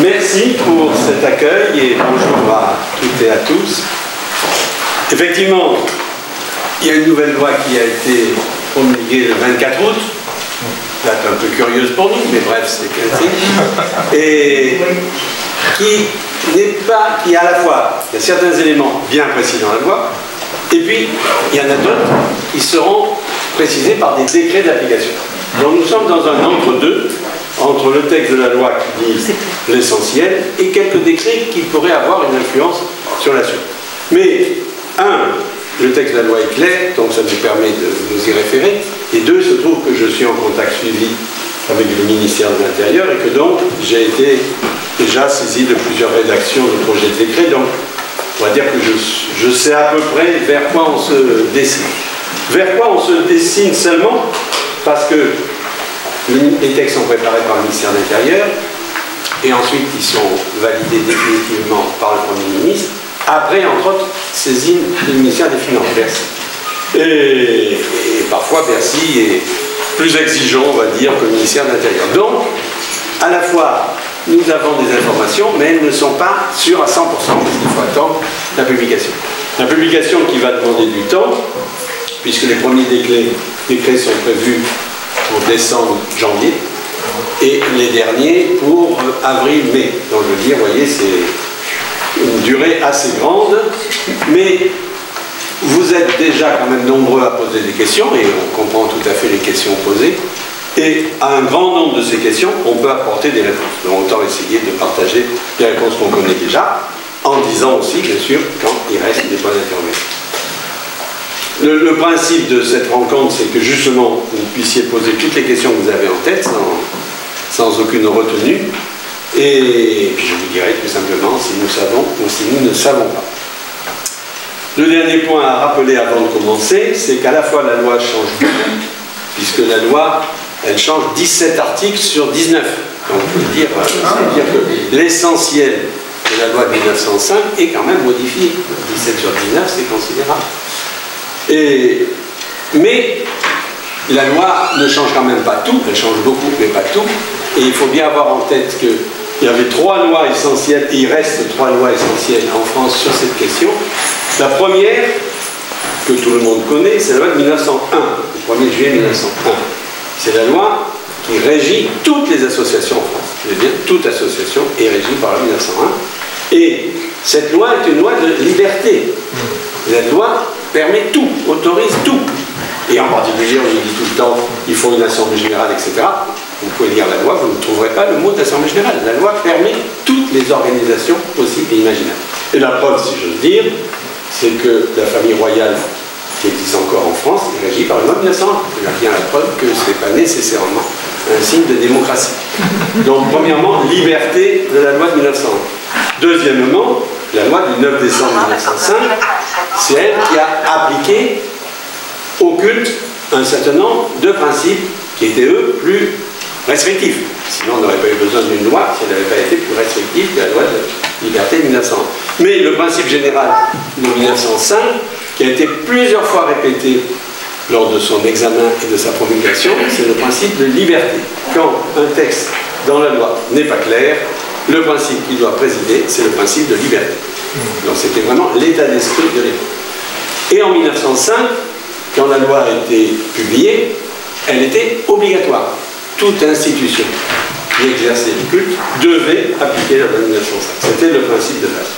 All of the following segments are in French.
Merci pour cet accueil et bonjour à toutes et à tous. Effectivement, il y a une nouvelle loi qui a été promulguée le 24 août, date un peu curieuse pour nous, mais bref, c'est ainsi, et qui à la fois, il y a certains éléments bien précis dans la loi, et puis il y en a d'autres qui seront précisés par des décrets d'application. Donc nous sommes dans un entre-deux, entre le texte de la loi qui dit l'essentiel et quelques décrets qui pourraient avoir une influence sur la suite. Mais, le texte de la loi est clair, donc ça nous permet de nous y référer, et deux, il se trouve que je suis en contact suivi avec le ministère de l'Intérieur et que donc j'ai été déjà saisi de plusieurs rédactions de projets de décret, donc on va dire que je sais à peu près vers quoi on se dessine. Vers quoi on se dessine seulement parce que les textes sont préparés par le ministère de l'Intérieur et ensuite ils sont validés définitivement par le Premier ministre. Après, entre autres, saisine du ministère des Finances, Bercy. Et parfois, Bercy est plus exigeant, on va dire, que le ministère de l'Intérieur. Donc, à la fois, nous avons des informations, mais elles ne sont pas sûres à 100%, parce qu'il faut attendre la publication. La publication qui va demander du temps, puisque les premiers décrets sont prévus pour décembre, janvier, et les derniers pour avril-mai. Donc, je veux dire, vous voyez, c'est une durée assez grande, mais vous êtes déjà quand même nombreux à poser des questions, et on comprend tout à fait les questions posées, et à un grand nombre de ces questions, on peut apporter des réponses. Donc autant essayer de partager les réponses qu'on connaît déjà, en disant aussi, bien sûr, quand il reste des points d'interrogation. Le principe de cette rencontre, c'est que justement, vous puissiez poser toutes les questions que vous avez en tête, sans aucune retenue, et puis je vous dirai tout simplement si nous savons ou si nous ne savons pas. Le dernier point à rappeler avant de commencer, c'est qu'à la fois la loi change beaucoup, puisque la loi, elle change 17 articles sur 19. Donc on peut dire, c'est-à-dire que l'essentiel de la loi de 1905 est quand même modifié. 17 sur 19, c'est considérable. Mais la loi ne change quand même pas tout, elle change beaucoup, mais pas tout. Et il faut bien avoir en tête qu'il y avait 3 lois essentielles, et il reste 3 lois essentielles en France sur cette question. La première, que tout le monde connaît, c'est la loi de 1901, le 1er juillet 1901. C'est la loi qui régit toutes les associations en France. Vous bien, toute association est régie par la loi 1901. Et cette loi est une loi de liberté. La loi permet tout, autorise tout. Et en particulier, on nous dit tout le temps, il faut une assemblée générale, etc. Vous pouvez lire la loi, vous ne trouverez pas le mot d'assemblée générale. La loi permet toutes les organisations possibles et imaginables. Et la preuve, si j'ose dire, c'est que la famille royale qui existe encore en France est régie par la loi de 1901. Il y a bien la preuve que ce n'est pas nécessairement un signe de démocratie. Donc, premièrement, liberté de la loi de 1901. Deuxièmement, la loi du 9 décembre 1905, c'est elle qui a appliqué au culte un certain nombre de principes qui étaient, eux, plus restrictifs. Sinon, on n'aurait pas eu besoin d'une loi si elle n'avait pas été plus restrictive que la loi de liberté de 1901. Mais le principe général de 1905, qui a été plusieurs fois répété lors de son examen et de sa promulgation, c'est le principe de liberté. Quand un texte dans la loi n'est pas clair, le principe qui doit présider, c'est le principe de liberté. Donc c'était vraiment l'état d'esprit de l'époque. Et en 1905, quand la loi a été publiée, elle était obligatoire. Toute institution qui exerçait le culte devait appliquer la loi de 1905. C'était le principe de base.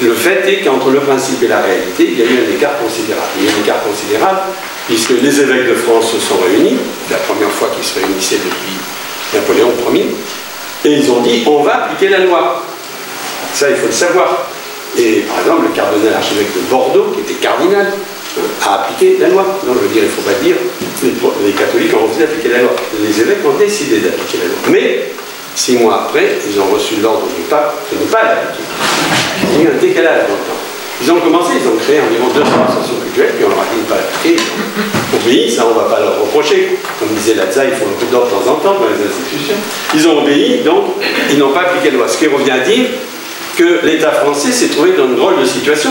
Le fait est qu'entre le principe et la réalité, il y a eu un écart considérable. Il y a eu un écart considérable puisque les évêques de France se sont réunis, la première fois qu'ils se réunissaient depuis Napoléon Ier, et ils ont dit on va appliquer la loi. Ça, il faut le savoir. Et par exemple, le cardinal archevêque de Bordeaux, qui était cardinal, a appliqué la loi. Donc je veux dire, il ne faut pas dire les catholiques ont refusé d'appliquer la loi. Les évêques ont décidé d'appliquer la loi. Mais 6 mois après, ils ont reçu l'ordre du pape de ne pas l'appliquer. Il y a eu un décalage dans le temps. Ils ont commencé, ils ont créé environ 200 associations cultuelles, puis on leur a dit de ne pas l'appliquer. Ils ont obéi, ça on ne va pas leur reprocher. Comme disait Lazza, il faut un peu d'ordre de temps en temps dans les institutions. Ils ont obéi, donc ils n'ont pas appliqué la loi. Ce qui revient à dire que l'État français s'est trouvé dans une drôle de situation,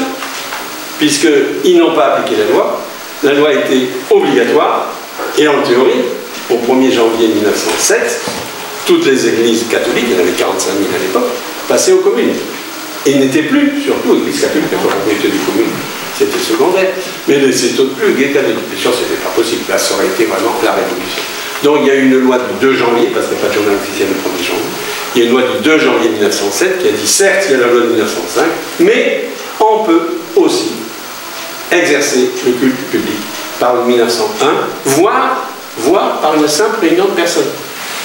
puisqu'ils n'ont pas appliqué la loi était obligatoire, et en théorie, au 1er janvier 1907, toutes les églises catholiques, il y en avait 45 000 à l'époque, passaient aux communes. Et n'étaient plus, surtout, l'église catholique, la propriété des communes, c'était secondaire, mais ne s'étaient plus gays catholiques. Bien sûr, c'était pas possible, là, ça aurait été vraiment la révolution. Donc il y a eu une loi du 2 janvier, parce qu'il n'y a pas de journal officiel le 1er janvier, il y a une loi du 2 janvier 1907 qui a dit, certes, il y a la loi de 1905, mais on peut aussi exercer le culte public par le 1901, voire par une simple réunion de personnes.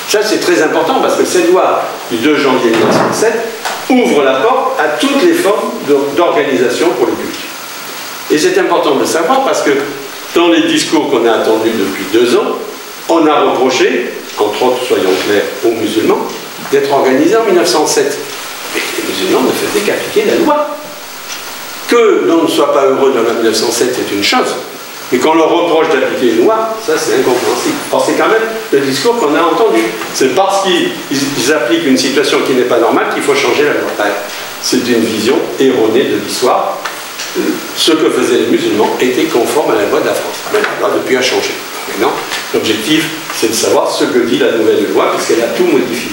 Ça, c'est très important parce que cette loi du 2 janvier 1907 ouvre la porte à toutes les formes d'organisation pour le culte. Et c'est important de le savoir parce que dans les discours qu'on a attendus depuis 2 ans, on a reproché, entre autres, soyons clairs, aux musulmans, d'être organisés en 1907. Mais les musulmans ne faisaient qu'appliquer la loi. Que l'on ne soit pas heureux dans la 1907 est une chose, mais qu'on leur reproche d'appliquer une loi, ça c'est incompréhensible. Or c'est quand même le discours qu'on a entendu. C'est parce qu'ils appliquent une situation qui n'est pas normale qu'il faut changer la loi. C'est une vision erronée de l'histoire. Ce que faisaient les musulmans était conforme à la loi de la France. Mais la loi depuis a changé. Maintenant, l'objectif c'est de savoir ce que dit la nouvelle loi, puisqu'elle a tout modifié.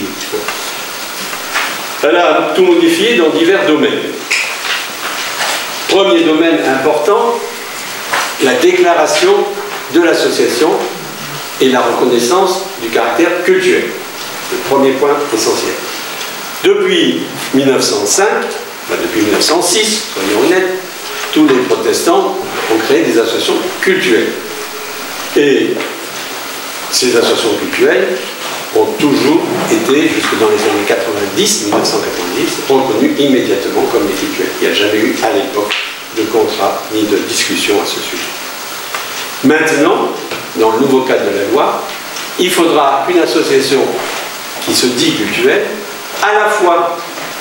Elle a tout modifié dans divers domaines. Premier domaine important, la déclaration de l'association et la reconnaissance du caractère cultuel. Le premier point essentiel. Depuis 1905, depuis 1906, soyons honnêtes, tous les protestants ont créé des associations cultuelles. Et ces associations cultuelles ont toujours été, jusque dans les années 90, 1990, reconnues immédiatement comme des cultuelles. Il n'y a jamais eu, à l'époque, de contrat ni de discussion à ce sujet. Maintenant, dans le nouveau cadre de la loi, il faudra qu'une association qui se dit cultuelle, à la fois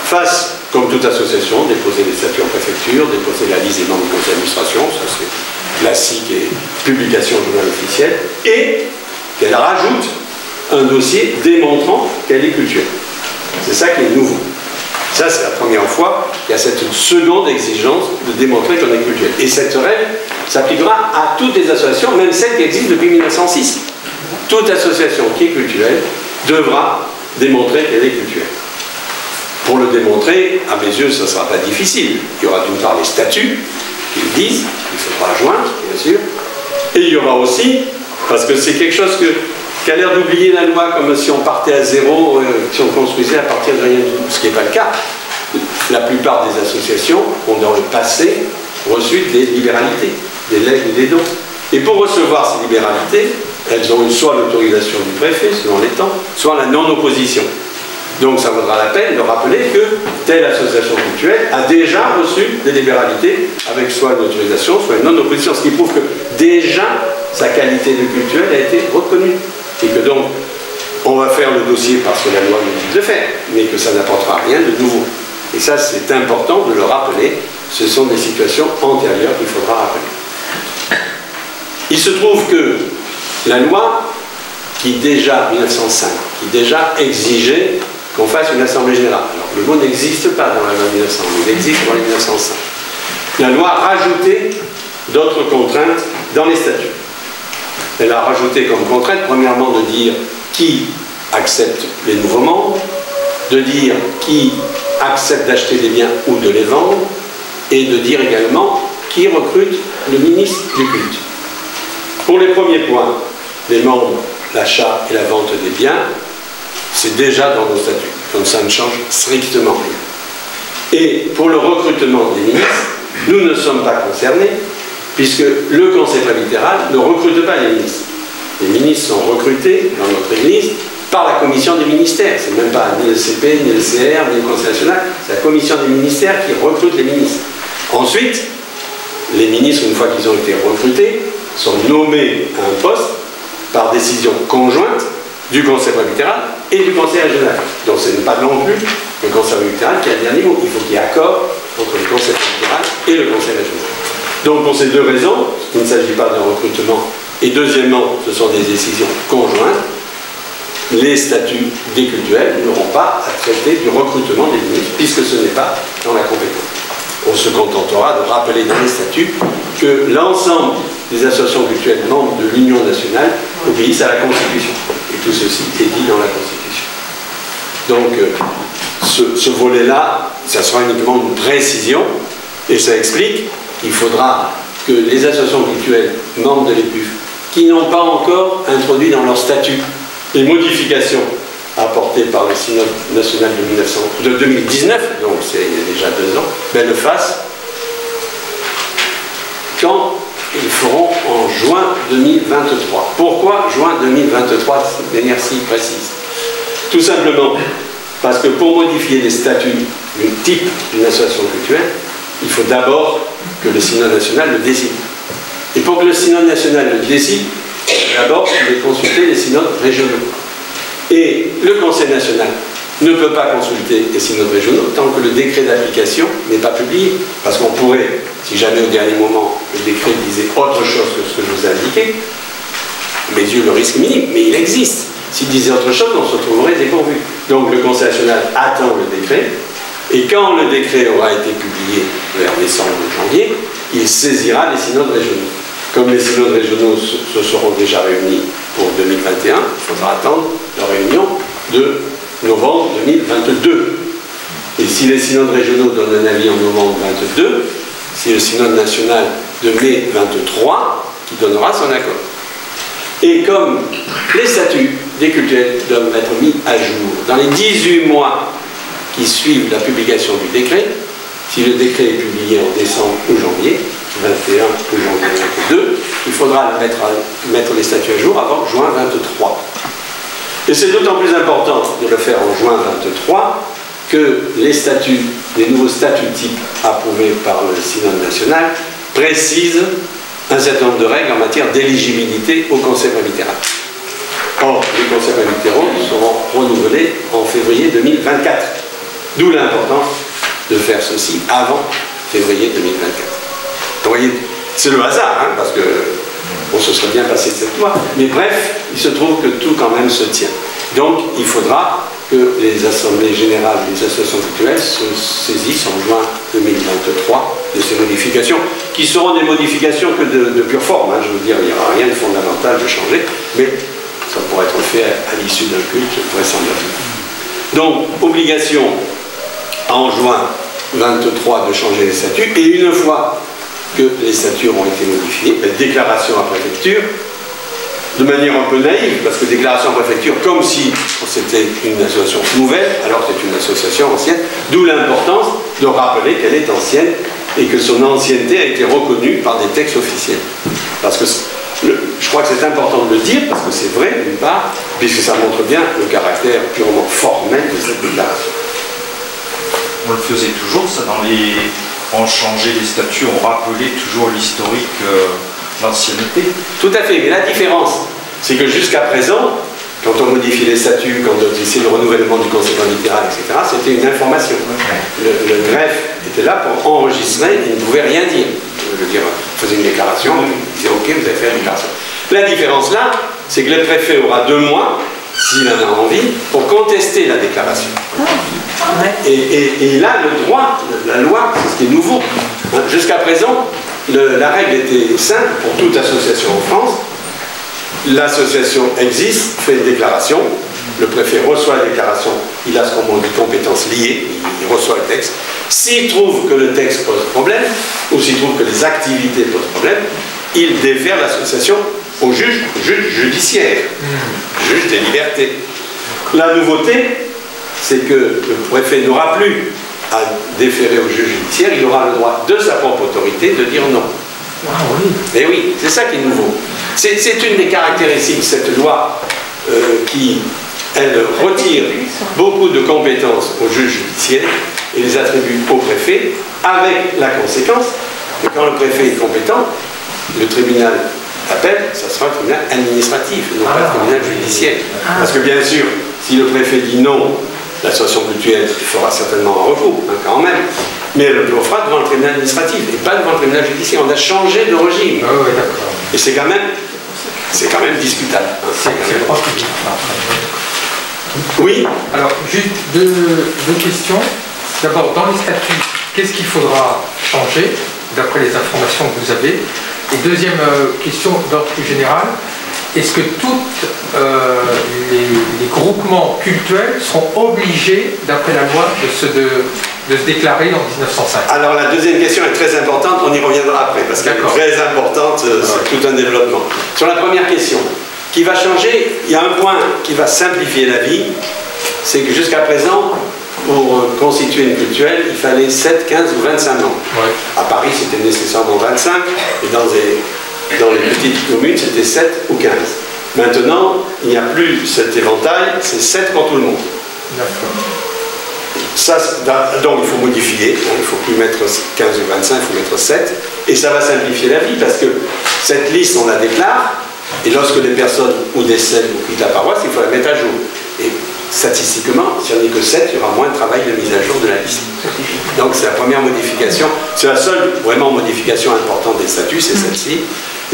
fasse, comme toute association, déposer des statuts en préfecture, déposer la liste des membres du conseil d'administration, ça c'est classique et publication au journal officiel, et qu'elle rajoute un dossier démontrant qu'elle est cultuelle. C'est ça qui est nouveau. Ça, c'est la première fois qu'il y a cette seconde exigence de démontrer qu'on est cultuel. Et cette règle s'appliquera à toutes les associations, même celles qui existent depuis 1906. Toute association qui est cultuelle devra démontrer qu'elle est cultuelle. Pour le démontrer, à mes yeux, ça ne sera pas difficile. Il y aura d'une part les statuts qui le disent, il faudra joindre, bien sûr. Et il y aura aussi, parce que c'est quelque chose qui a l'air d'oublier la loi, comme si on partait à zéro, si on construisait à partir de rien du tout, ce qui n'est pas le cas. La plupart des associations ont dans le passé reçu des libéralités, des legs ou des dons. Et pour recevoir ces libéralités, elles ont eu soit l'autorisation du préfet, selon les temps, soit la non-opposition. Donc ça vaudra la peine de rappeler que telle association cultuelle a déjà reçu des libéralités avec soit une autorisation, soit une non-opposition, ce qui prouve que déjà sa qualité de cultuelle a été reconnue. Et que donc, on va faire le dossier parce que la loi nous dit de le faire, mais que ça n'apportera rien de nouveau. Et ça, c'est important de le rappeler. Ce sont des situations antérieures qu'il faudra rappeler. Il se trouve que la loi, qui déjà, 1905, qui déjà exigeait qu'on fasse une assemblée générale. Alors, le mot n'existe pas dans la loi 1900, mais il existe dans les 1905. La loi a rajouté d'autres contraintes dans les statuts. Elle a rajouté comme contrainte, premièrement, de dire qui accepte les nouveaux membres, de dire qui accepte d'acheter des biens ou de les vendre, et de dire également qui recrute le ministre du culte. Pour les premiers points, les membres, l'achat et la vente des biens, c'est déjà dans nos statuts, donc ça ne change strictement rien. Et pour le recrutement des ministres, nous ne sommes pas concernés, puisque le conseil presbytéral ne recrute pas les ministres. Les ministres sont recrutés dans notre Église par la commission des ministères. C'est même pas ni le CP, ni le CR, ni le Conseil national, c'est la commission des ministères qui recrute les ministres. Ensuite, les ministres, une fois qu'ils ont été recrutés, sont nommés à un poste par décision conjointe du conseil presbytéral et du conseil régional. Donc ce n'est pas non plus le conseil presbytéral qui a le dernier mot. Il faut qu'il y ait accord entre le conseil presbytéral et le conseil régional. Donc pour ces deux raisons, il ne s'agit pas d'un recrutement, et deuxièmement, ce sont des décisions conjointes, les statuts des cultuels n'auront pas à traiter du recrutement des ministres, puisque ce n'est pas dans la compétence. On se contentera de rappeler dans les statuts que l'ensemble des associations cultuelles membres de l'Union nationale obéissent à la Constitution. Et tout ceci est dit dans la Constitution. Donc, ce volet-là, ça sera uniquement une précision, et ça explique qu'il faudra que les associations cultuelles membres de l'EPUF, qui n'ont pas encore introduit dans leur statut les modifications apportées par le Synode national de 2019, donc c'est il y a déjà 2 ans, ben le fassent quand ils feront en juin 2023. Pourquoi juin 2023 de manière si précise? Tout simplement parce que pour modifier les statuts du type d'une association cultuelle, il faut d'abord que le Synode national le décide. Et pour que le Synode national le décide, d'abord, il faut consulter les synodes régionaux. Et le Conseil national ne peut pas consulter les synodes régionaux tant que le décret d'application n'est pas publié. Parce qu'on pourrait, si jamais au dernier moment, le décret disait autre chose que ce que je vous ai indiqué, mes yeux, le risque minime, mais il existe. S'il disait autre chose, on se retrouverait dépourvu. Donc le Conseil national attend le décret, et quand le décret aura été publié vers décembre ou janvier, il saisira les synodes régionaux. Comme les synodes régionaux se seront déjà réunis pour 2021, il faudra attendre leur réunion de novembre 2022. Et si les synodes régionaux donnent un avis en novembre 2022, c'est le synode national de mai 23 qui donnera son accord. Et comme les statuts des cultuels doivent être mis à jour dans les 18 mois qui suivent la publication du décret, si le décret est publié en décembre ou janvier, 21 ou janvier 22, il faudra mettre les statuts à jour avant juin 23. Et c'est d'autant plus important de le faire en juin 23 que les nouveaux statuts types approuvés par le Synode national précisent un certain nombre de règles en matière d'éligibilité au conseil presbytéral. Or, les conseils presbytéraux seront renouvelés en février 2024. D'où l'importance de faire ceci avant février 2024. Donc, vous voyez, c'est le hasard, hein, parce que on se serait bien passé de cette loi. Mais bref, il se trouve que tout quand même se tient. Donc, il faudra que les assemblées générales des associations culturelles se saisissent en juin 2023 de ces modifications, qui seront des modifications que de pure forme. Hein, je veux dire, il n'y aura rien de fondamental de changer, mais ça pourrait être fait à l'issue d'un culte vraisemblablement. Donc, obligation en juin 23 de changer les statuts, et une fois que les statuts auront été modifiés, déclaration à préfecture, de manière un peu naïve, parce que déclaration à préfecture, comme si c'était une association nouvelle, alors c'est une association ancienne, d'où l'importance de rappeler qu'elle est ancienne et que son ancienneté a été reconnue par des textes officiels. Parce que je crois que c'est important de le dire, parce que c'est vrai, d'une part, puisque ça montre bien le caractère purement formel de cette déclaration. On le faisait toujours, ça, on changeait les statuts, on rappelait toujours l'historique, l'ancienneté. Tout à fait, mais la différence, c'est que jusqu'à présent, quand on modifie les statuts, quand on essayait le renouvellement du conseil presbytéral, etc., c'était une information. Le greffe était là pour enregistrer, il ne pouvait rien dire. Je veux dire, il faisait une déclaration, il disait ok, vous avez fait la déclaration. La différence là, c'est que le préfet aura 2 mois, s'il en a envie, pour contester la déclaration. Et là, le droit, la loi, c'est ce qui est nouveau. Jusqu'à présent, la règle était simple pour toute association en France. L'association existe, fait une déclaration, le préfet reçoit la déclaration, il a ce qu'on dit compétences liées, il reçoit le texte. S'il trouve que le texte pose problème, ou s'il trouve que les activités posent problème, il défère l'association au juge judiciaire, juge des libertés. La nouveauté, c'est que le préfet n'aura plus à déférer au juge judiciaire, il aura le droit de sa propre autorité de dire non. Ah oui. Et oui, c'est ça qui est nouveau. C'est une des caractéristiques de cette loi qui, elle, retire beaucoup de compétences au juge judiciaire et les attribue au préfet, avec la conséquence que quand le préfet est compétent, le tribunal d'appel, ça sera un tribunal administratif, non pas un tribunal judiciaire. Parce que bien sûr, si le préfet dit non, l'association cultuelle fera certainement un recours, hein, quand même, mais elle le fera devant le tribunal administratif et pas devant le tribunal judiciaire. On a changé de régime. Ah oui, d'accord. Et c'est quand même discutable. Hein. C'est proche du Oui. Alors, juste deux questions. D'abord, dans les statuts, qu'est-ce qu'il faudra changer, d'après les informations que vous avez? Et deuxième question d'ordre plus général, est-ce que tous les groupements cultuels seront obligés, d'après la loi, de se déclarer en 1905? Alors la deuxième question est très importante, on y reviendra après, parce qu'elle est très importante, c'est tout un développement. Sur la première question, qui va changer, il y a un point qui va simplifier la vie, c'est que jusqu'à présent, pour constituer une cultuelle, il fallait 7, 15 ou 25 membres. Ouais. À Paris, c'était nécessairement 25, et dans les petites communes, c'était 7 ou 15. Maintenant, il n'y a plus cet éventail, c'est 7 pour tout le monde. D'accord. Ça, donc il faut modifier, hein, il ne faut plus mettre 15 ou 25, il faut mettre 7, et ça va simplifier la vie, parce que cette liste, on la déclare, et lorsque les personnes ou décèdent ou quittent la paroisse, il faut la mettre à jour. Et statistiquement, si on n'est que 7, il y aura moins de travail de mise à jour de la liste. Donc c'est la première modification, c'est la seule vraiment modification importante des statuts, c'est celle-ci.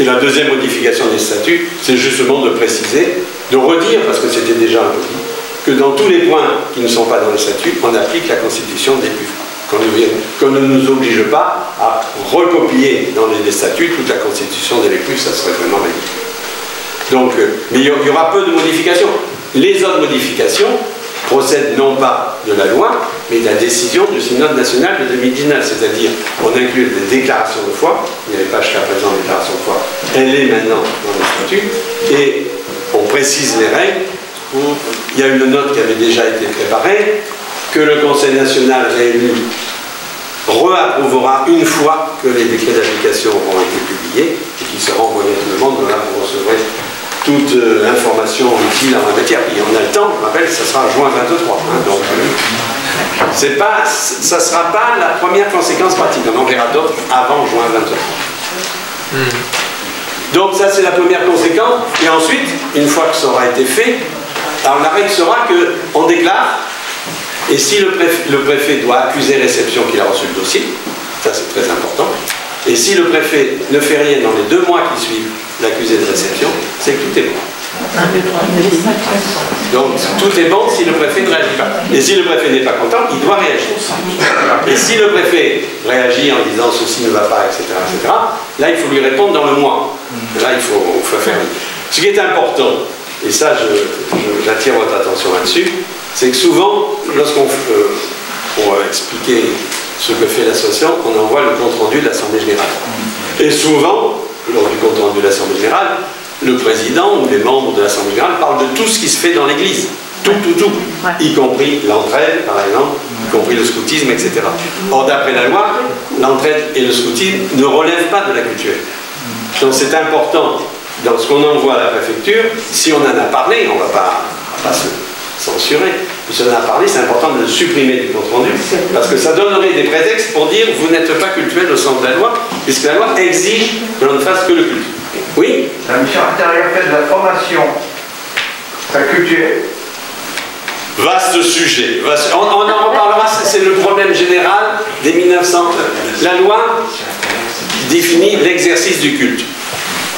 Et la deuxième modification des statuts, c'est justement de préciser, de redire, parce que c'était déjà un peu dit, que dans tous les points qui ne sont pas dans les statuts, on applique la constitution des PUF. Qu'on ne nous oblige pas à recopier dans les statuts toute la constitution des PUF, ça serait vraiment magnifique. Donc, mais il y aura peu de modifications. Les autres modifications procèdent non pas de la loi, mais de la décision du Synode national de 2019, c'est-à-dire on inclut des déclarations de foi, il n'y avait pas jusqu'à présent de déclaration de foi, elle est maintenant dans les statuts, et on précise les règles. Il y a une note qui avait déjà été préparée, que le Conseil national réélu réapprouvera une fois que les décrets d'application auront été publiés et qui seront envoyés à tout le monde. Là, vous recevrez toute information utile en la matière. Et on a le temps, je rappelle, ça sera juin 23. Hein, donc, ça ne sera pas la première conséquence pratique. On en verra d'autres avant juin 23. Donc ça, c'est la première conséquence. Et ensuite, une fois que ça aura été fait, alors la règle sera qu'on déclare, et si le préfet doit accuser réception qu'il a reçu le dossier, ça c'est très important, et si le préfet ne fait rien dans les 2 mois qui suivent l'accusé de réception, c'est que tout est bon. Donc tout est bon si le préfet ne réagit pas. Et si le préfet n'est pas content, il doit réagir. Et si le préfet réagit en disant ceci ne va pas, etc., là il faut lui répondre dans le mois. Là il faut faire. Ce qui est important, et ça j'attire votre attention là-dessus, c'est que souvent, lorsqu'on pour expliquer ce que fait l'association, on envoie le compte-rendu de l'Assemblée Générale. Et souvent, lors du compte-rendu de l'Assemblée Générale, le président ou les membres de l'Assemblée Générale parlent de tout ce qui se fait dans l'Église. Tout, ouais. Y compris l'entraide, par exemple, y compris le scoutisme, etc. Or, d'après la loi, l'entraide et le scoutisme ne relèvent pas de la culture. Donc c'est important, dans ce qu'on envoie à la préfecture, si on en a parlé, on ne va pas se censurer. Si on en a parlé, c'est important de le supprimer du compte-rendu, parce que ça donnerait des prétextes pour dire vous n'êtes pas cultuel au sens de la loi, puisque la loi exige que l'on ne fasse que le culte. Oui. La mission intérieure fait de la formation, la culture. Vaste sujet. On en reparlera, c'est le problème général des 1900. La loi définit l'exercice du culte.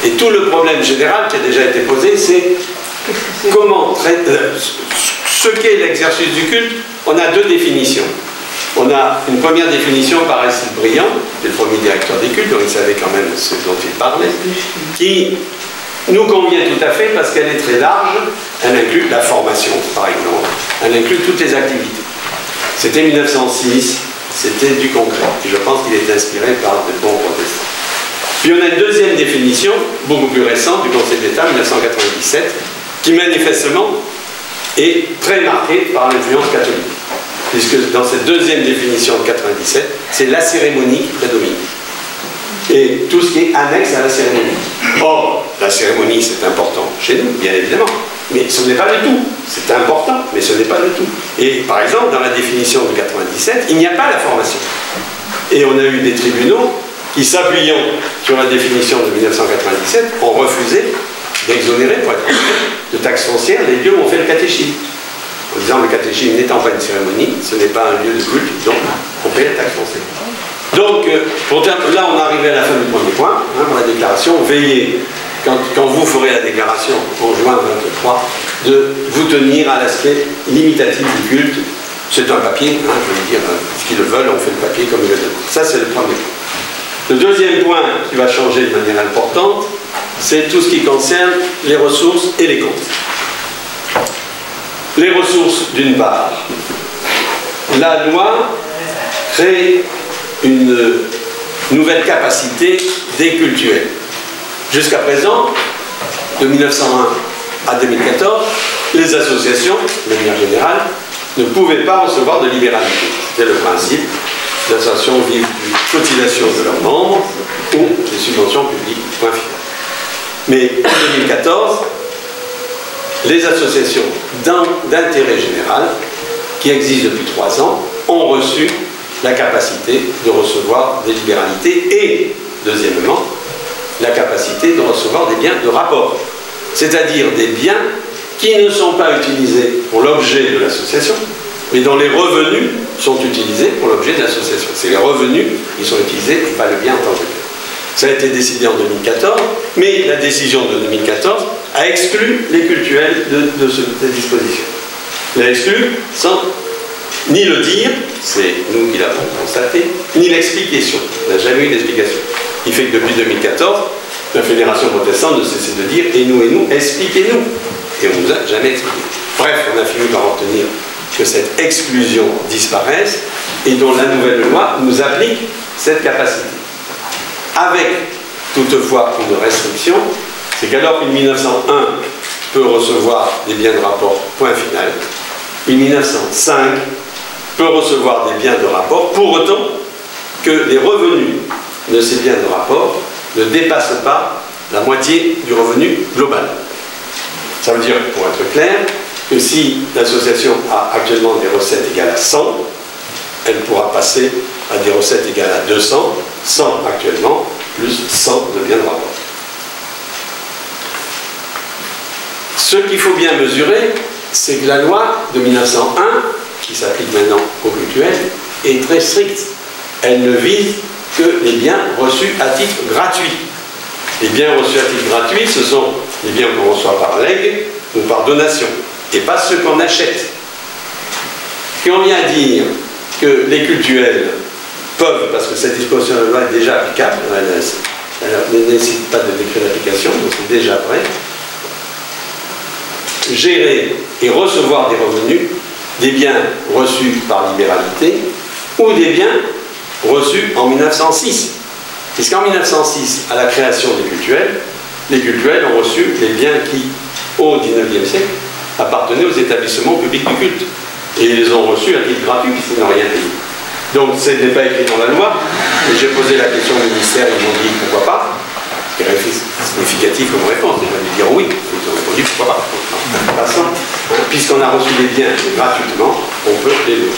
Et tout le problème général qui a déjà été posé, c'est comment traiter ce qu'est l'exercice du culte. On a 2 définitions. On a une première définition par Aristide Briand, le premier directeur des cultes, donc il savait quand même ce dont il parlait, qui nous convient tout à fait parce qu'elle est très large. Elle inclut la formation, par exemple. Elle inclut toutes les activités. C'était 1906, c'était du concret. Et je pense qu'il est inspiré par de bons protestants. Puis on a une deuxième définition, beaucoup plus récente, du Conseil d'État, 1997, qui manifestement est très marquée par l'influence catholique. Puisque dans cette deuxième définition de 97, c'est la cérémonie qui prédomine. Et tout ce qui est annexe à la cérémonie. Or, la cérémonie, c'est important chez nous, bien évidemment. Mais ce n'est pas le tout. C'est important, mais ce n'est pas le tout. Et par exemple, dans la définition de 97, il n'y a pas la formation. Et on a eu des tribunaux qui, s'appuyant sur la définition de 1997, ont refusé d'exonérer, pour être de taxes foncières, les lieux où on fait le catéchisme. En disant le catéchisme n'étant pas une cérémonie, ce n'est pas un lieu de culte, donc on paie la taxe foncière. Donc, là on est arrivé à la fin du premier point, hein, pour la déclaration. Veillez, quand vous ferez la déclaration en juin 23, de vous tenir à l'aspect limitatif du culte. C'est un papier, hein, je veux dire, s'ils le veulent, on fait le papier comme ils le veulent. Ça, c'est le premier point. Le deuxième point qui va changer de manière importante, c'est tout ce qui concerne les ressources et les comptes. Les ressources, d'une part. La loi crée une nouvelle capacité des cultuels. Jusqu'à présent, de 1901 à 2014, les associations, de manière générale, ne pouvaient pas recevoir de libéralité. C'était le principe. Les associations vivent d'une cotisation de leurs membres ou des subventions publiques, point final. Mais en 2014, les associations d'intérêt général, qui existent depuis 3 ans, ont reçu la capacité de recevoir des libéralités et, deuxièmement, la capacité de recevoir des biens de rapport, c'est-à-dire des biens qui ne sont pas utilisés pour l'objet de l'association, mais dont les revenus sont utilisés pour l'objet de l'association. C'est les revenus qui sont utilisés et pas le bien en tant que tel. Ça a été décidé en 2014, mais la décision de 2014 a exclu les cultuels de cette disposition. Elle l'a exclu sans ni le dire, c'est nous qui l'avons constaté, ni l'explication. On n'a jamais eu d'explication. Il fait que depuis 2014, la Fédération protestante ne cessait de dire « et nous, expliquez-nous ». Et on ne nous a jamais expliqué. Bref, on a fini par obtenir que cette exclusion disparaisse et dont la nouvelle loi nous applique cette capacité. Avec toutefois une restriction, c'est qu'alors qu'une 1901 peut recevoir des biens de rapport, point final, une 1905 peut recevoir des biens de rapport, pour autant que les revenus de ces biens de rapport ne dépassent pas la moitié du revenu global. Ça veut dire, pour être clair, que si l'association a actuellement des recettes égales à 100, elle pourra passer à des recettes égales à 200, 100 actuellement, plus 100 de biens de rapport. Ce qu'il faut bien mesurer, c'est que la loi de 1901, qui s'applique maintenant aux cultuels, est très stricte. Elle ne vise que les biens reçus à titre gratuit. Les biens reçus à titre gratuit, ce sont les biens qu'on reçoit par legs ou par donation, et pas ceux qu'on achète. Quand on vient dire que les cultuels peuvent, parce que cette disposition de la loi est déjà applicable, elle ne nécessite pas de décret d'application, donc c'est déjà vrai, gérer et recevoir des revenus, des biens reçus par libéralité ou des biens reçus en 1906. Puisqu'en 1906, à la création des cultuels, les cultuels ont reçu les biens qui, au XIXe siècle, appartenaient aux établissements publics du culte. Et ils les ont reçus à titre gratuit puisqu'ils n'ont rien payé. Donc ce n'est pas écrit dans la loi, mais j'ai posé la question au ministère, ils m'ont dit pourquoi pas. C'est significatif comme réponse, ils m'ont dit dire oui, ils ont répondu pourquoi pas. Passant, puisqu'on a reçu les biens gratuitement, on peut les louer.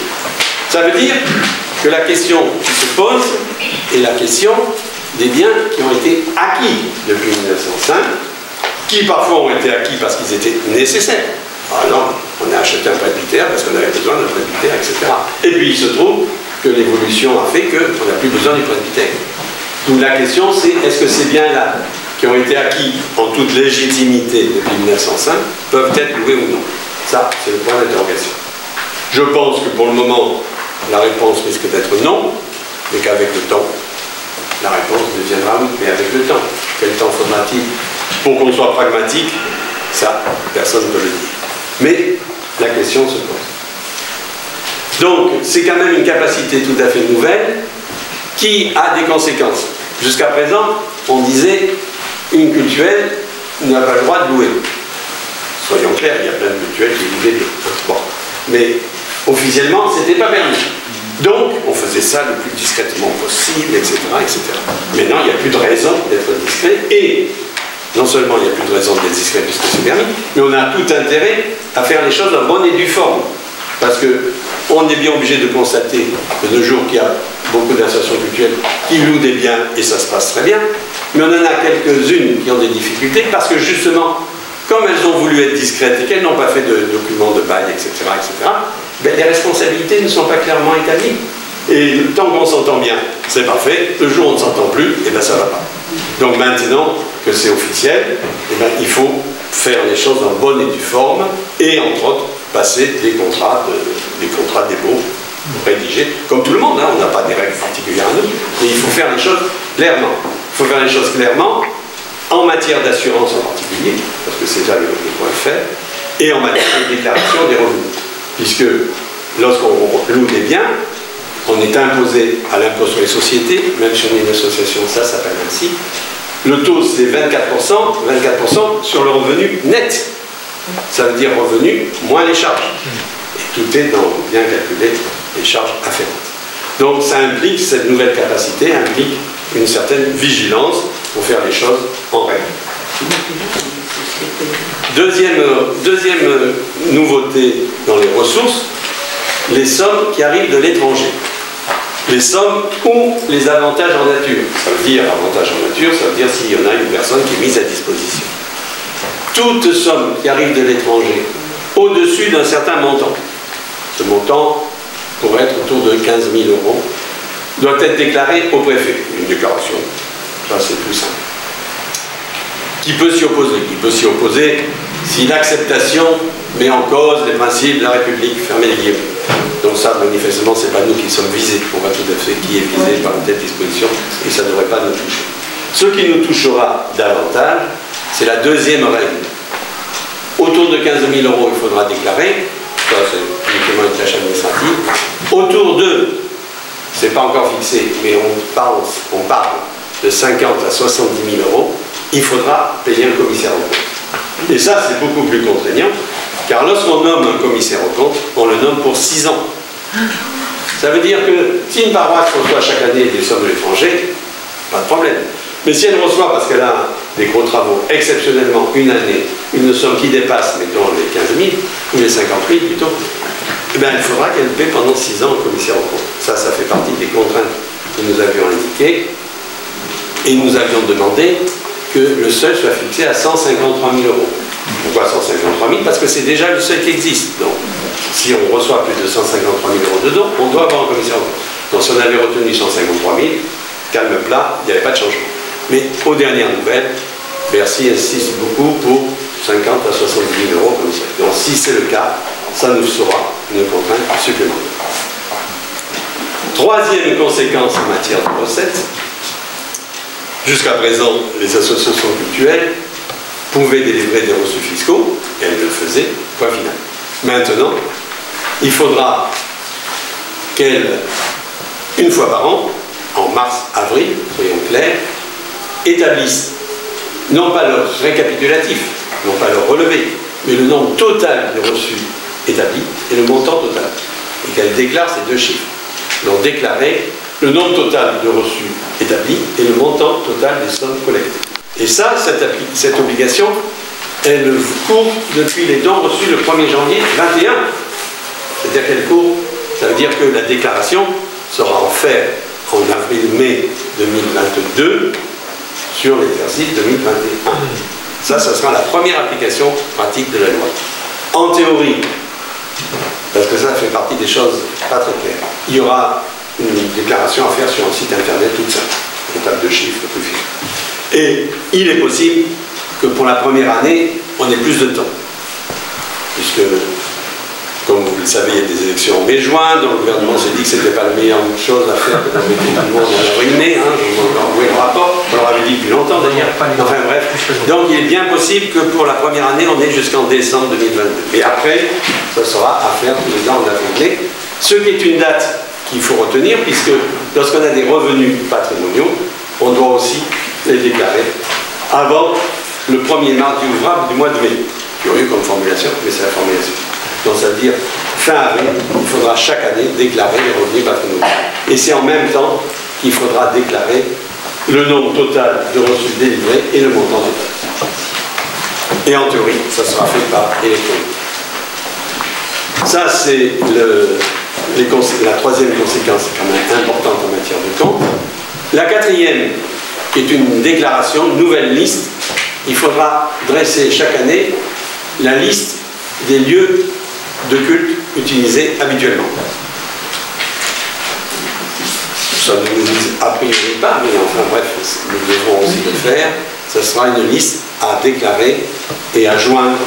Ça veut dire que la question qui se pose est la question des biens qui ont été acquis depuis 1905, qui parfois ont été acquis parce qu'ils étaient nécessaires. Par exemple, on a acheté un presbytère parce qu'on avait besoin d'un presbytère, etc. Et puis il se trouve que l'évolution a fait qu'on n'a plus besoin du presbytère. Donc la question c'est, est-ce que ces biens-là, qui ont été acquis en toute légitimité depuis 1905, peuvent être loués ou non? Ça, c'est le point d'interrogation. Je pense que pour le moment, la réponse risque d'être non, mais qu'avec le temps, la réponse deviendra oui, mais avec le temps. Quel temps faudra-t-il pour qu'on soit pragmatique? Ça, personne ne peut le dire. Mais la question se pose. Donc, c'est quand même une capacité tout à fait nouvelle qui a des conséquences. Jusqu'à présent, on disait une cultuelle n'a pas le droit de louer. Soyons clairs, il y a plein de cultuelles qui louaient bien. Bon. Mais officiellement, ce n'était pas permis. Donc, on faisait ça le plus discrètement possible, etc., etc. Maintenant, il n'y a plus de raison d'être discret et non seulement il n'y a plus de raison d'être discret puisque c'est permis, mais on a tout intérêt à faire les choses en bonne et due forme. Parce qu'on est bien obligé de constater de nos jours qu'il y a beaucoup d'associations culturelles qui louent des biens et ça se passe très bien, mais on en a quelques-unes qui ont des difficultés parce que justement, comme elles ont voulu être discrètes et qu'elles n'ont pas fait de documents de bail, etc., ben, les responsabilités ne sont pas clairement établies. Et tant qu'on s'entend bien, c'est parfait. Le jour où on ne s'entend plus, et ben ça ne va pas. Donc maintenant que c'est officiel, eh ben, il faut faire les choses en bonne et due forme et entre autres passer des contrats dépôt rédigés, comme tout le monde, hein, on n'a pas des règles particulières à nous, mais il faut faire les choses clairement. Il faut faire les choses clairement en matière d'assurance en particulier, parce que c'est déjà le point fait, et en matière de déclaration des revenus. Puisque lorsqu'on loue des biens, on est imposé à l'impôt sur les sociétés, même si on est une association, ça s'appelle ainsi. Le taux, c'est 24%, 24% sur le revenu net. Ça veut dire revenu moins les charges. Et tout est dans bien calculer les charges afférentes. Donc ça implique, cette nouvelle capacité implique une certaine vigilance pour faire les choses en règle. Deuxième nouveauté dans les ressources, les sommes qui arrivent de l'étranger. Les sommes ou les avantages en nature. Ça veut dire avantages en nature, ça veut dire s'il y en a une personne qui est mise à disposition. Toute somme qui arrive de l'étranger au-dessus d'un certain montant, ce montant pourrait être autour de 15 000 €, doit être déclarée au préfet. Une déclaration, ça c'est plus simple. Qui peut s'y opposer? Qui peut s'y opposer si l'acceptation met en cause les principes de la République, fermez les guillemets. Donc ça, manifestement, c'est pas nous qui sommes visés. On voit tout à fait qui est visé par une telle disposition et ça ne devrait pas nous toucher. Ce qui nous touchera davantage, c'est la deuxième règle. Autour de 15 000 €, il faudra déclarer. Ça, c'est uniquement une tâche administrative. Autour de, c'est pas encore fixé, mais on parle de 50 à 70 000 €, il faudra payer un commissaire aux comptes. Et ça, c'est beaucoup plus contraignant, car lorsqu'on nomme un commissaire aux comptes, on le nomme pour 6 ans. Ça veut dire que si une paroisse reçoit chaque année des sommes de l'étranger, pas de problème. Mais si elle reçoit, parce qu'elle a des gros travaux, exceptionnellement une année, une somme qui dépasse, mettons, les 15 000, ou les 50 000 plutôt, eh bien, il faudra qu'elle paie pendant 6 ans au commissaire aux comptes. Ça fait partie des contraintes que nous avions indiquées. Et nous avions demandé que le seuil soit fixé à 153 000 €. Pourquoi 153 000? Parce que c'est déjà le seuil qui existe. Donc, si on reçoit plus de 153 000 € dedans, on doit avoir un commissaire aux comptes. Donc, si on avait retenu 153 000, calme plat, il n'y avait pas de changement. Mais aux dernières nouvelles, Bercy insiste beaucoup pour 50 à 70 000 € commissaire. Donc, si c'est le cas, ça nous sera une contrainte supplémentaire. Troisième conséquence en matière de recettes. Jusqu'à présent, les associations cultuelles pouvaient délivrer des reçus fiscaux, et elles le faisaient, point final. Maintenant, il faudra qu'elles, une fois par an, en mars-avril, soyons clairs, établissent non pas leur récapitulatif, non pas leur relevé, mais le nombre total de reçus établis et le montant total. Et qu'elles déclarent ces deux chiffres. Donc déclarer le nombre total de reçus établis et le montant total des sommes collectées. Et ça, cette obligation, elle court depuis les dons reçus le 1er janvier 2021. C'est-à-dire qu'elle court, ça veut dire que la déclaration sera en fait en avril-mai 2022 sur l'exercice 2021. Ça sera la première application pratique de la loi. En théorie, parce que ça fait partie des choses pas très claires, il y aura une déclaration à faire sur un site internet toute simple, une table de chiffres plus fine. Et il est possible que pour la première année, on ait plus de temps. Puisque, comme vous le savez, il y a des élections en mai-juin, donc le gouvernement s'est dit que ce n'était pas la meilleure chose à faire que d'envoyer tout le monde dans la ruinée, on va envoyer le rapport, on l'avait dit depuis longtemps d'ailleurs. Enfin bref, donc il est bien possible que pour la première année, on ait jusqu'en décembre 2022. Mais après, ça sera à faire tous les ans en avril-mai, ce qui est une date qu'il faut retenir, puisque lorsqu'on a des revenus patrimoniaux, on doit aussi les déclarer avant le premier mardi ouvrable du mois de mai. Curieux comme formulation, mais c'est la formulation. Donc ça veut dire, fin avril, il faudra chaque année déclarer les revenus patrimoniaux. Et c'est en même temps qu'il faudra déclarer le nombre total de reçus délivrés et le montant total. Et en théorie, ça sera fait par électronique. Ça, c'est la troisième conséquence quand même importante en matière de compte. La quatrième, qui est une déclaration, une nouvelle liste, il faudra dresser chaque année la liste des lieux de culte utilisés habituellement. Ça ne nous dit a priori pas, mais enfin bref, nous devrons aussi le faire. Ce sera une liste à déclarer et à joindre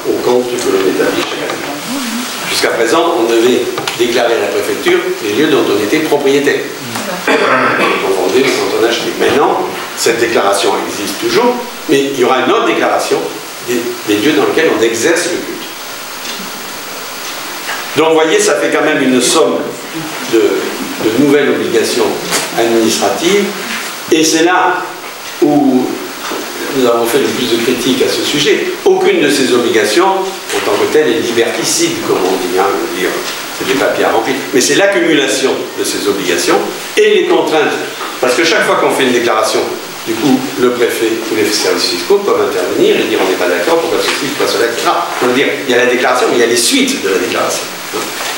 au compte que l'on établit chaque année. Jusqu'à présent, on devait déclarer à la préfecture les lieux dont on était propriétaire. Quand on vendait, quand on achetait. Maintenant, cette déclaration existe toujours, mais il y aura une autre déclaration des lieux dans lesquels on exerce le culte. Donc vous voyez, ça fait quand même une somme de nouvelles obligations administratives, et c'est là où nous avons fait le plus de critiques à ce sujet. Aucune de ces obligations, en tant que telle, est liberticide, comme on dit, hein, c'est des papiers à remplir, mais c'est l'accumulation de ces obligations et les contraintes. Parce que chaque fois qu'on fait une déclaration, du coup, le préfet ou les services fiscaux peuvent intervenir et dire on n'est pas d'accord, pourquoi ceci, pourquoi cela, etc. On veut dire, il y a la déclaration, mais il y a les suites de la déclaration.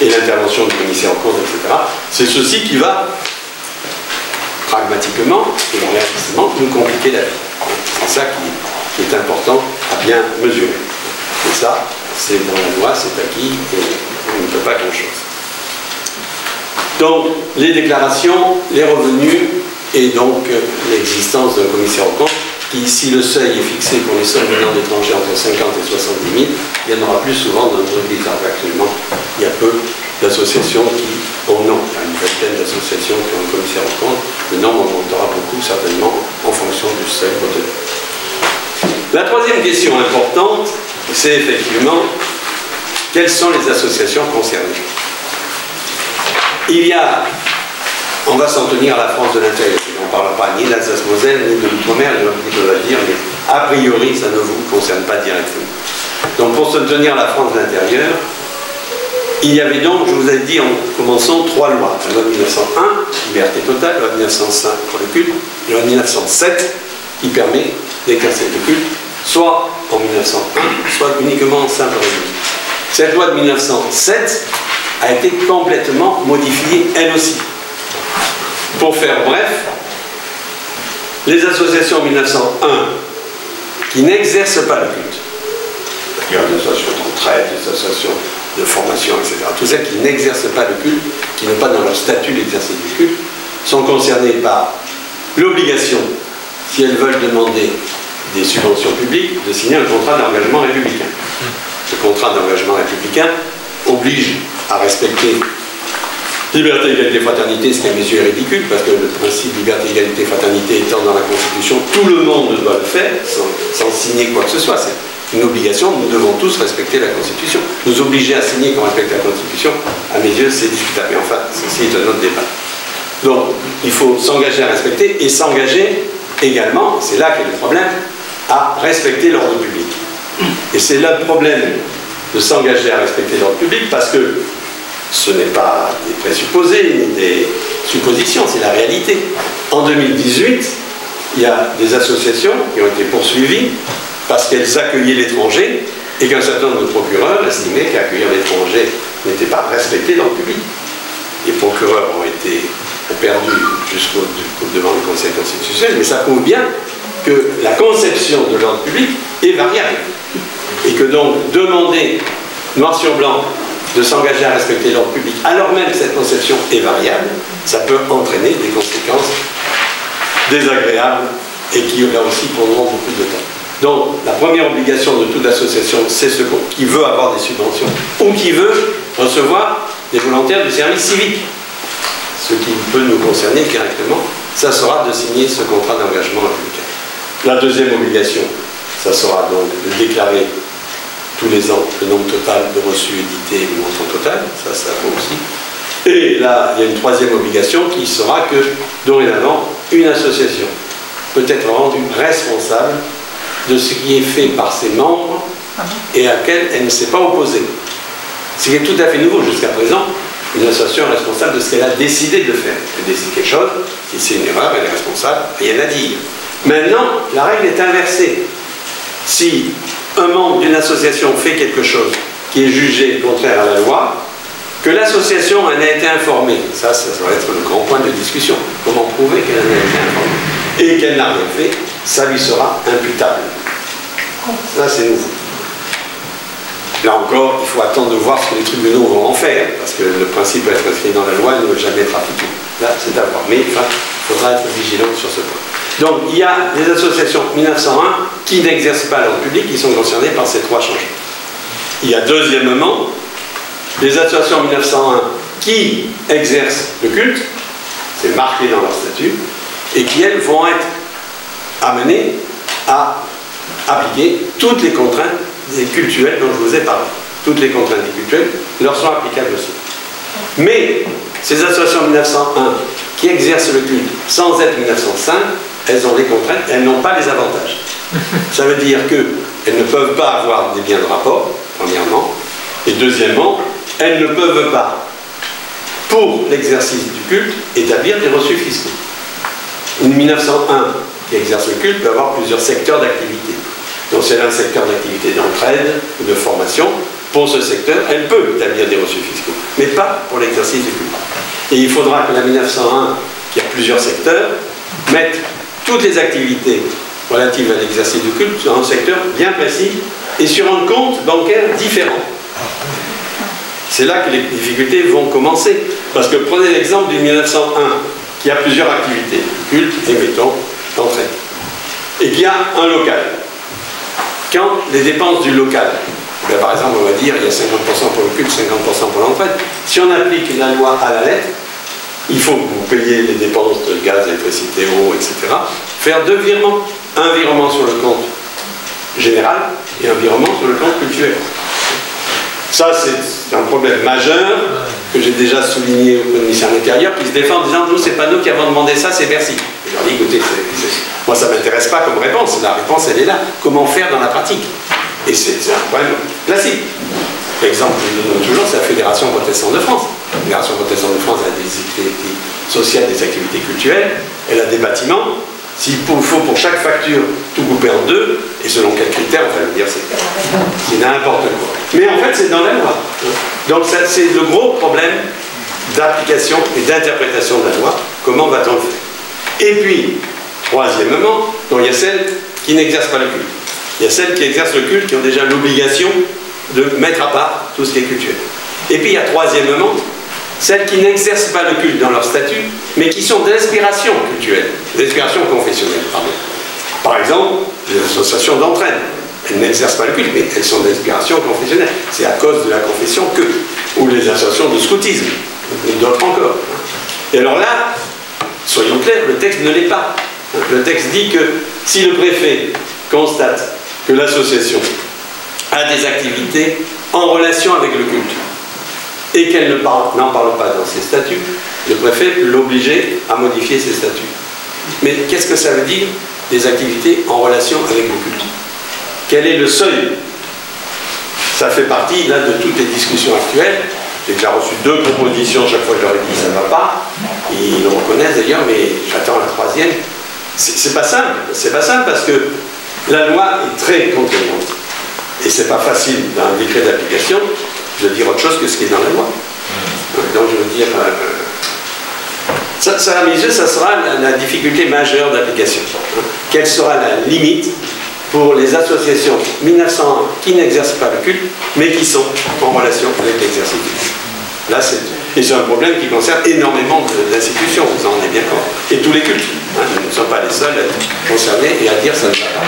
Et l'intervention du commissaire aux comptes, etc. C'est ceci qui va, pragmatiquement et réalistement, nous compliquer la vie. C'est ça qui est important à bien mesurer. Et ça, c'est dans la loi, c'est acquis, et on ne peut pas grand-chose. Donc, les déclarations, les revenus, et donc l'existence d'un commissaire aux comptes, qui, si le seuil est fixé pour les sommes venant d'étrangers entre 50 et 70 000, il y en aura plus souvent dans notre pays. Actuellement, il y a peu d'associations qui en ont. Il y a une vingtaine d'associations qui ont un commissaire aux comptes. Le nombre augmentera beaucoup, certainement, en fonction du seuil retenu. La troisième question importante, c'est effectivement quelles sont les associations concernées. Il y a, on va s'en tenir à la France de l'intérieur, on ne parle pas ni d'Alsace-Moselle, ni de l'outre-mer, il y a un petit peu à dire, mais a priori, ça ne vous concerne pas directement. Donc pour se tenir à la France de l'intérieur, il y avait donc, je vous ai dit en commençant, 3 lois. La loi de 1901, liberté totale, la loi de 1905 pour le culte, la loi de 1907 qui permet d'exercer le culte, soit en 1901, soit uniquement en simple revenu. Cette loi de 1907 a été complètement modifiée, elle aussi. Pour faire bref, les associations en 1901 qui n'exercent pas le culte, il y a des associations de retraite, des associations de formation, etc. Tous celles qui n'exercent pas le culte, qui n'ont pas dans leur statut l'exercice du culte, sont concernées par l'obligation, si elles veulent demander des subventions publiques, de signer un contrat d'engagement républicain. Ce contrat d'engagement républicain oblige à respecter liberté, égalité, fraternité, ce qui à mes yeux est ridicule, parce que le principe liberté, égalité, fraternité étant dans la Constitution, tout le monde doit le faire, sans signer quoi que ce soit. C'est une obligation, nous devons tous respecter la Constitution. Nous obliger à signer qu'on respecte la Constitution, à mes yeux, c'est discutable. Mais enfin, ceci est un autre débat. Donc, il faut s'engager à respecter et s'engager également, c'est là qu'est le problème, à respecter l'ordre public. Et c'est là le problème de s'engager à respecter l'ordre public, parce que ce n'est pas des présupposés ni des suppositions, c'est la réalité. En 2018, il y a des associations qui ont été poursuivies parce qu'elles accueillaient l'étranger et qu'un certain nombre de procureurs estimaient qu'accueillir l'étranger n'était pas respecter l'ordre public. Les procureurs ont perdu devant le Conseil constitutionnel, mais ça prouve bien que la conception de l'ordre public est variable. Et que donc demander, noir sur blanc, de s'engager à respecter l'ordre public, alors même que cette conception est variable, ça peut entraîner des conséquences désagréables et qui, là aussi, prendront beaucoup de temps. Donc, la première obligation de toute association, c'est ce qui veut avoir des subventions ou qui veut recevoir des volontaires du service civique. Ce qui peut nous concerner directement, ça sera de signer ce contrat d'engagement républicain. La deuxième obligation, ça sera donc de déclarer tous les ans le nombre total de reçus édités et le montant total, ça vaut aussi. Et là, il y a une troisième obligation qui sera que, dorénavant, une association peut être rendue responsable de ce qui est fait par ses membres et à laquelle elle ne s'est pas opposée. Ce qui est tout à fait nouveau jusqu'à présent, une association est responsable de ce qu'elle a décidé de faire. Elle décide quelque chose, si c'est une erreur, elle est responsable, rien à dire. Maintenant, la règle est inversée. Si un membre d'une association fait quelque chose qui est jugé contraire à la loi, que l'association en a été informée, ça va être le grand point de discussion. Comment prouver qu'elle en a été informée et qu'elle n'a rien fait, ça lui sera imputable. Ça, c'est nouveau. Là encore, il faut attendre de voir ce que les tribunaux vont en faire, parce que le principe peut être inscrit dans la loi et ne veut jamais être appliqué. Là, c'est à voir. Mais enfin, il faudra être vigilant sur ce point. Donc, il y a des associations 1901 qui n'exercent pas l'ordre public, qui sont concernées par ces trois changements. Il y a deuxièmement des associations 1901 qui exercent le culte, c'est marqué dans leur statut, et qui, elles, vont être amené à appliquer toutes les contraintes cultuelles dont je vous ai parlé. Toutes les contraintes cultuelles leur sont applicables aussi. Mais ces associations 1901 qui exercent le culte sans être 1905, elles ont les contraintes, elles n'ont pas les avantages. Ça veut dire qu'elles ne peuvent pas avoir des biens de rapport, premièrement, et deuxièmement, elles ne peuvent pas, pour l'exercice du culte, établir des reçus fiscaux. Une 1901 qui exerce le culte peut avoir plusieurs secteurs d'activité. Donc c'est un secteur d'activité d'entraide ou de formation. Pour ce secteur, elle peut établir des reçus fiscaux, mais pas pour l'exercice du culte. Et il faudra que la 1901, qui a plusieurs secteurs, mette toutes les activités relatives à l'exercice du culte sur un secteur bien précis et sur un compte bancaire différent. C'est là que les difficultés vont commencer. Parce que prenez l'exemple du 1901, qui a plusieurs activités, culte et, mettons, d'entraide, et qui a un local. Quand les dépenses du local, bien, par exemple, on va dire il y a 50% pour le culte, 50% pour l'entraide. Si on applique la loi à la lettre, il faut que vous payiez les dépenses de gaz, électricité, eau, etc. Faire deux virements. Un virement sur le compte général et un virement sur le compte cultuel. Ça, c'est un problème majeur que j'ai déjà souligné au ministère de l'Intérieur, qui se défend en disant, nous, c'est pas nous qui avons demandé ça, c'est Bercy. Je leur dis, écoutez, moi, ça ne m'intéresse pas comme réponse. La réponse, elle est là. Comment faire dans la pratique? Et c'est un problème classique. L'exemple que je donne toujours, c'est la Fédération protestante de France. La Fédération protestante de France a des activités sociales, des activités culturelles, elle a des bâtiments. S'il faut pour chaque facture tout couper en deux, et selon quels critères, on va le dire, c'est n'importe quoi. Mais en fait, c'est dans la loi. Donc c'est le gros problème d'application et d'interprétation de la loi. Comment va-t-on le faire? Et puis, troisièmement, il y a celles qui n'exercent pas le culte. Il y a celles qui exercent le culte, qui ont déjà l'obligation de mettre à part tout ce qui est cultuel. Et puis il y a troisièmement, celles qui n'exercent pas le culte dans leur statut, mais qui sont d'inspiration cultuelle, d'inspiration confessionnelle, pardon. Par exemple, les associations d'entraide, elles n'exercent pas le culte, mais elles sont d'inspiration confessionnelle. C'est à cause de la confession que, ou les associations de scoutisme, et d'autres encore. Et alors là, soyons clairs, le texte ne l'est pas. Le texte dit que si le préfet constate que l'association a des activités en relation avec le culte, et qu'elle n'en parle pas dans ses statuts, le préfet peut l'obliger à modifier ses statuts. Mais qu'est-ce que ça veut dire, des activités en relation avec le culte? Quel est le seuil? Ça fait partie là, de toutes les discussions actuelles. J'ai déjà reçu 2 propositions, chaque fois je leur ai dit ça ne va pas. Ils le reconnaissent d'ailleurs, mais j'attends la 3e. C'est pas simple. C'est pas simple parce que la loi est très contraignante. Et c'est pas facile dans un décret d'application de dire autre chose que ce qui est dans la loi. Donc je veux dire, ça à mes yeux, ça sera la difficulté majeure d'application. Quelle sera la limite pour les associations 1901 qui n'exercent pas le culte, mais qui sont en relation avec l'exercice du culte. Là, c'est un problème qui concerne énormément d'institutions, vous en êtes bien compte. Et tous les cultes. Nous ne sommes pas les seuls à être concernés et à dire ça ne va pas.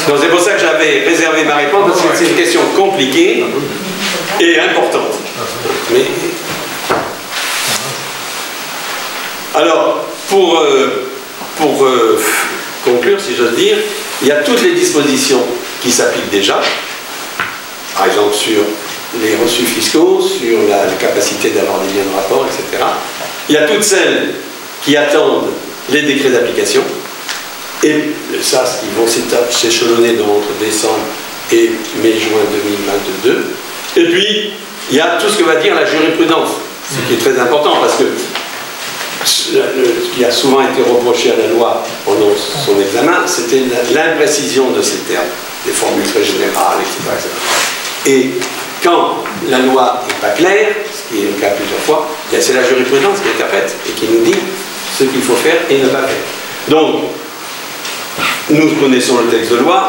Donc c'est pour ça que j'avais réservé ma réponse, parce que c'est une question compliquée et importante. Mais... Alors, pour conclure, si j'ose dire, il y a toutes les dispositions qui s'appliquent déjà, par exemple sur les reçus fiscaux, sur la capacité d'avoir des liens de rapport, etc. Il y a toutes celles qui attendent les décrets d'application, et ça, ils vont s'échelonner entre décembre et mai-juin 2022. Et puis, il y a tout ce que va dire la jurisprudence, ce qui est très important, parce que ce qui a souvent été reproché à la loi pendant son examen, c'était l'imprécision de ces termes, des formules très générales, etc. Et quand la loi n'est pas claire, ce qui est le cas plusieurs fois, c'est la jurisprudence qui interprète et qui nous dit ce qu'il faut faire et ne pas faire. Donc, nous connaissons le texte de loi,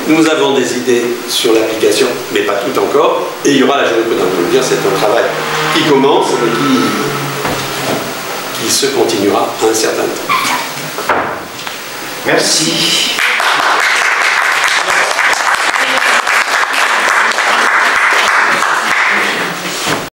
nous avons des idées sur l'application, mais pas tout encore, et il y aura la jurisprudence. Je veux dire, c'est un travail qui commence, mais qui se continuera un certain temps. Merci.